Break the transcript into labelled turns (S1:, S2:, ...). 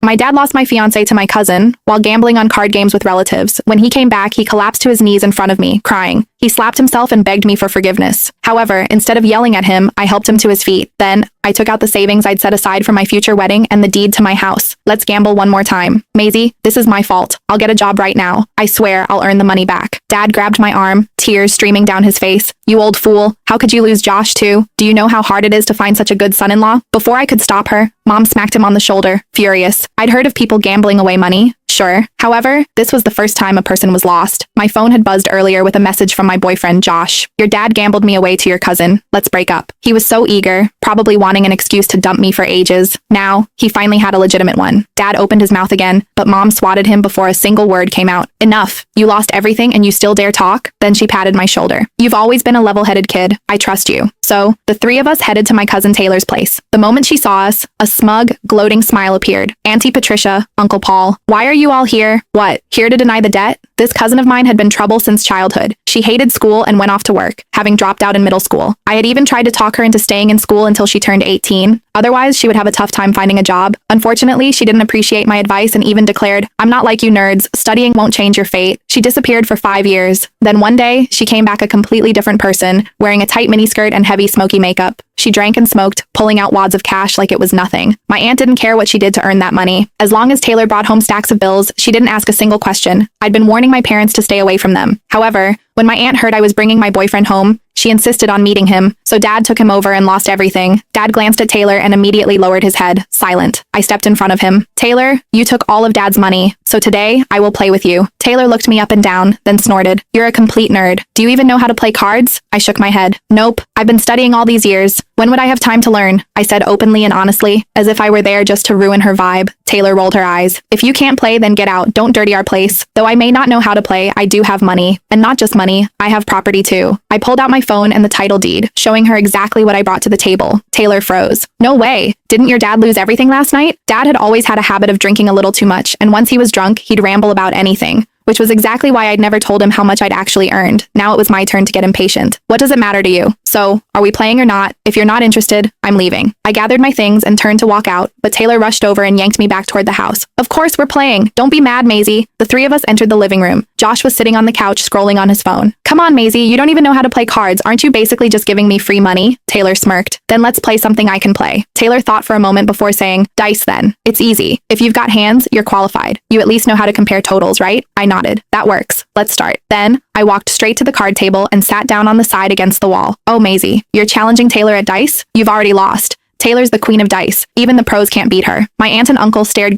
S1: My dad lost my fiancé to my cousin while gambling on card games with relatives. When he came back, he collapsed to his knees in front of me, crying. He slapped himself and begged me for forgiveness. However, instead of yelling at him, I helped him to his feet. Then, I took out the savings I'd set aside for my future wedding and the deed to my house. Let's gamble one more time. Maisie, this is my fault. I'll get a job right now. I swear I'll earn the money back. Dad grabbed my arm, tears streaming down his face. You old fool. How could you lose Josh too? Do you know how hard it is to find such a good son-in-law? Before I could stop her, Mom smacked him on the shoulder, furious. I'd heard of people gambling away money. Sure. However, this was the first time a person was lost. My phone had buzzed earlier with a message from my boyfriend, Josh. Your dad gambled me away to your cousin. Let's break up. He was so eager, probably wanting an excuse to dump me for ages. Now, he finally had a legitimate one. Dad opened his mouth again, but Mom swatted him before a single word came out. Enough. You lost everything and you still dare talk? Then she patted my shoulder. You've always been a level-headed kid. I trust you. So, the three of us headed to my cousin Taylor's place. The moment she saw us, a smug, gloating smile appeared. Auntie Patricia, Uncle Paul, why are you all here? What, here to deny the debt? This cousin of mine had been trouble since childhood. She hated school and went off to work, having dropped out in middle school. I had even tried to talk her into staying in school until she turned 18. Otherwise, she would have a tough time finding a job. Unfortunately, she didn't appreciate my advice and even declared, I'm not like you nerds, studying won't change your fate. She disappeared for 5 years. Then one day, she came back a completely different person, wearing a tight miniskirt and heavy smoky makeup. She drank and smoked, pulling out wads of cash like it was nothing. My aunt didn't care what she did to earn that money. As long as Taylor brought home stacks of bills, she didn't ask a single question. I'd been warning my parents to stay away from them. However, when my aunt heard I was bringing my boyfriend home, she insisted on meeting him, so Dad took him over and lost everything. Dad glanced at Taylor and immediately lowered his head, silent. I stepped in front of him. Taylor, you took all of Dad's money, so today, I will play with you. Taylor looked me up and down, then snorted. You're a complete nerd. Do you even know how to play cards? I shook my head. Nope. I've been studying all these years. When would I have time to learn? I said openly and honestly, as if I were there just to ruin her vibe. Taylor rolled her eyes. If you can't play, then get out. Don't dirty our place. Though I may not know how to play, I do have money. And not just money, I have property too. I pulled out my phone and the title deed, showing her exactly what I brought to the table. Taylor froze. No way. Didn't your dad lose everything last night? Dad had always had a habit of drinking a little too much, and once he was drunk, he'd ramble about anything, which was exactly why I'd never told him how much I'd actually earned. Now it was my turn to get impatient. What does it matter to you? So, are we playing or not? If you're not interested, I'm leaving. I gathered my things and turned to walk out, but Taylor rushed over and yanked me back toward the house. Of course we're playing. Don't be mad, Maisie. The three of us entered the living room. Josh was sitting on the couch scrolling on his phone. Come on, Maisie, you don't even know how to play cards. Aren't you basically just giving me free money? Taylor smirked. Then let's play something I can play. Taylor thought for a moment before saying, dice then. It's easy. If you've got hands, you're qualified. You at least know how to compare totals, right? I nodded. That works. Let's start. Then, I walked straight to the card table and sat down on the side against the wall. Oh, Maisie, you're challenging Taylor at dice? You've already lost. Taylor's the queen of dice. Even the pros can't beat her. My aunt and uncle stared